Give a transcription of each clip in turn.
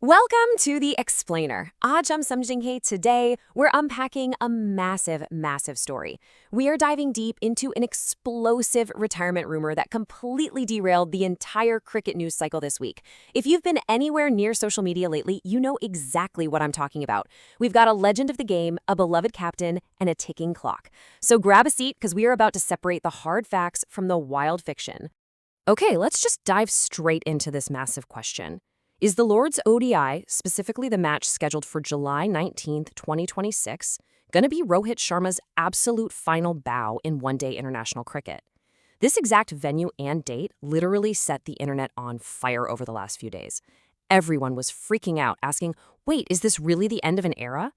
Welcome to The Explainer. आज हम समझेंगे today we're unpacking a massive story. We are diving deep into an explosive retirement rumor that completely derailed the entire cricket news cycle this week. If you've been anywhere near social media lately, you know exactly what I'm talking about. We've got a legend of the game, a beloved captain, and a ticking clock. So grab a seat because we are about to separate the hard facts from the wild fiction. Okay, let's just dive straight into this massive question. Is the Lord's ODI, specifically the match scheduled for July 19th, 2026, going to be Rohit Sharma's absolute final bow in one-day international cricket? This exact venue and date literally set the internet on fire over the last few days. Everyone was freaking out, asking, wait, is this really the end of an era?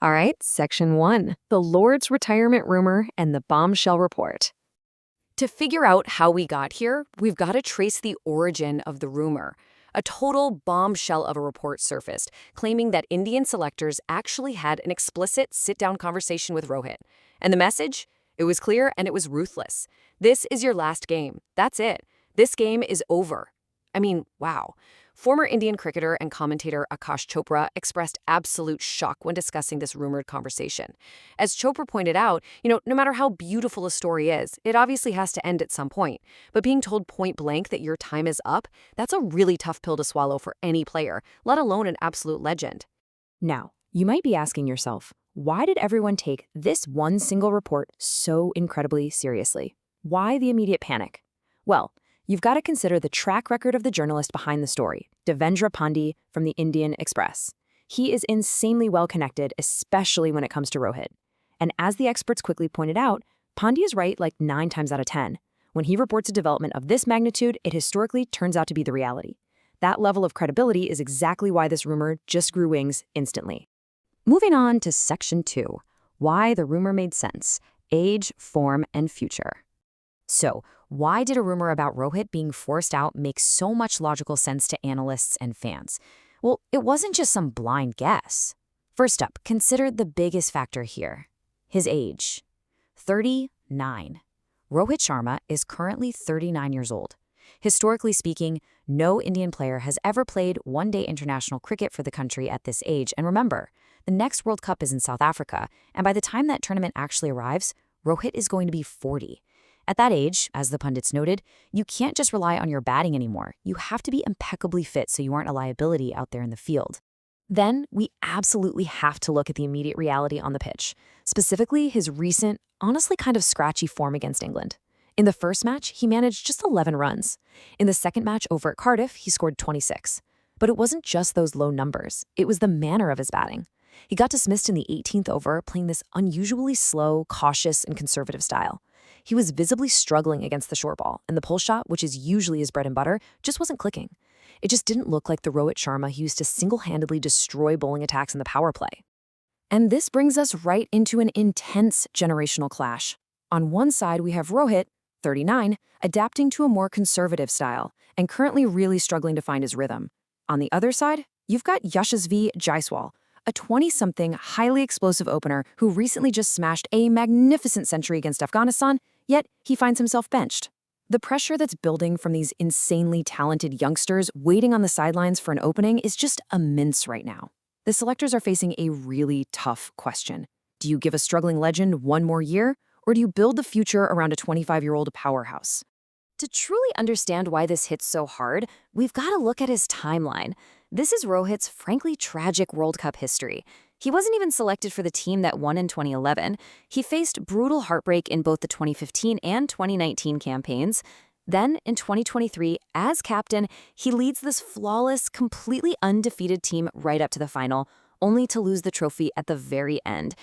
All right, Section 1, the Lord's retirement rumor and the bombshell report. To figure out how we got here, we've got to trace the origin of the rumor. A total bombshell of a report surfaced, claiming that Indian selectors actually had an explicit sit-down conversation with Rohit. And the message? It was clear and it was ruthless. This is your last game. That's it. This game is over. I mean, wow. Former Indian cricketer and commentator Akash Chopra expressed absolute shock when discussing this rumored conversation. As Chopra pointed out, no matter how beautiful a story is, it obviously has to end at some point. But being told point blank that your time is up, that's a really tough pill to swallow for any player, let alone an absolute legend. Now, you might be asking yourself, why did everyone take this one single report so incredibly seriously? Why the immediate panic? Well, you've got to consider the track record of the journalist behind the story, Devendra Pandey from the Indian Express. He is insanely well-connected, especially when it comes to Rohit. And as the experts quickly pointed out, Pandey is right like 9 times out of 10. When he reports a development of this magnitude, it historically turns out to be the reality. That level of credibility is exactly why this rumor just grew wings instantly. Moving on to Section 2, why the rumor made sense, age, form, and future. So, why did a rumor about Rohit being forced out make so much logical sense to analysts and fans? Well, it wasn't just some blind guess. First up, consider the biggest factor here, his age. 39. Rohit Sharma is currently 39 years old. Historically speaking, no Indian player has ever played one-day international cricket for the country at this age. And remember, the next World Cup is in South Africa, and by the time that tournament actually arrives, Rohit is going to be 40. At that age, as the pundits noted, you can't just rely on your batting anymore. You have to be impeccably fit so you aren't a liability out there in the field. Then, we absolutely have to look at the immediate reality on the pitch, specifically his recent, honestly kind of scratchy form against England. In the first match, he managed just 11 runs. In the second match over at Cardiff, he scored 26. But it wasn't just those low numbers. It was the manner of his batting. He got dismissed in the 18th over, playing this unusually slow, cautious, and conservative style. He was visibly struggling against the short ball, and the pull shot, which is usually his bread and butter, just wasn't clicking. It just didn't look like the Rohit Sharma he used to single-handedly destroy bowling attacks in the power play. And this brings us right into an intense generational clash. On one side, we have Rohit, 39, adapting to a more conservative style, and currently really struggling to find his rhythm. On the other side, you've got Yashasvi Jaiswal, a 20-something, highly explosive opener who recently just smashed a magnificent century against Afghanistan, yet he finds himself benched. The pressure that's building from these insanely talented youngsters waiting on the sidelines for an opening is just immense right now. The selectors are facing a really tough question. Do you give a struggling legend one more year, or do you build the future around a 25-year-old powerhouse? To truly understand why this hits so hard, we've got to look at his timeline. This is Rohit's frankly tragic World Cup history. He wasn't even selected for the team that won in 2011. He faced brutal heartbreak in both the 2015 and 2019 campaigns. Then, in 2023, as captain, he leads this flawless, completely undefeated team right up to the final, only to lose the trophy at the very end.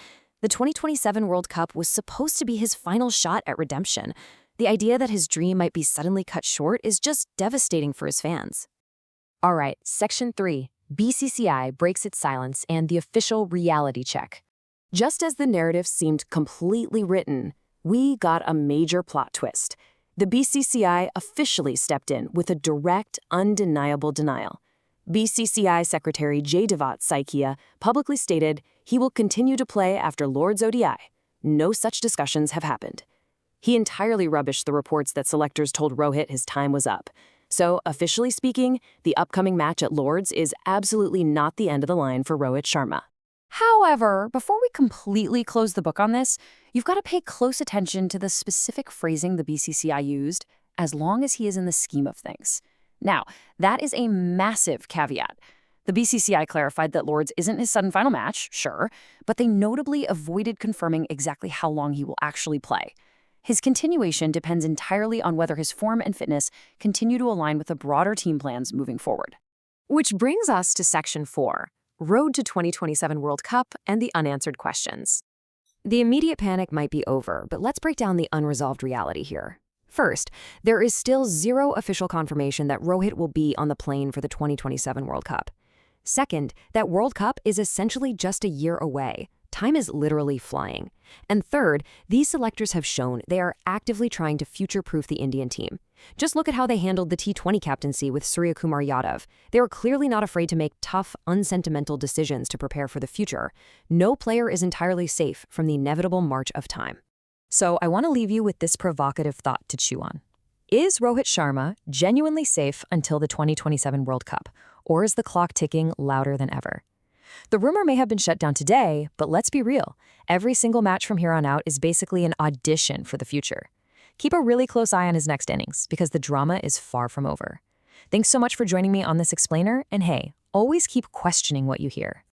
The 2027 World Cup was supposed to be his final shot at redemption. The idea that his dream might be suddenly cut short is just devastating for his fans. All right, Section 3. BCCI breaks its silence and the official reality check. Just as the narrative seemed completely written, we got a major plot twist. The BCCI officially stepped in with a direct, undeniable denial. BCCI Secretary Jaydevat Saikia publicly stated he will continue to play after Lord's ODI. No such discussions have happened. He entirely rubbished the reports that selectors told Rohit his time was up. So, officially speaking, the upcoming match at Lord's is absolutely not the end of the line for Rohit Sharma. However, before we completely close the book on this, you've got to pay close attention to the specific phrasing the BCCI used, as long as he is in the scheme of things. Now, that is a massive caveat. The BCCI clarified that Lord's isn't his sudden final match, sure, but they notably avoided confirming exactly how long he will actually play. His continuation depends entirely on whether his form and fitness continue to align with the broader team plans moving forward. Which brings us to Section 4, Road to 2027 World Cup and the unanswered questions. The immediate panic might be over, but let's break down the unresolved reality here. First, there is still zero official confirmation that Rohit will be on the plane for the 2027 World Cup. Second, that World Cup is essentially just a year away. Time is literally flying. And third, these selectors have shown they are actively trying to future-proof the Indian team. Just look at how they handled the T20 captaincy with Suryakumar Yadav. They were clearly not afraid to make tough, unsentimental decisions to prepare for the future. No player is entirely safe from the inevitable march of time. So I want to leave you with this provocative thought to chew on. Is Rohit Sharma genuinely safe until the 2027 World Cup, or is the clock ticking louder than ever? The rumor may have been shut down today, but let's be real. Every single match from here on out is basically an audition for the future. Keep a really close eye on his next innings, because the drama is far from over. Thanks so much for joining me on this explainer, and hey, always keep questioning what you hear.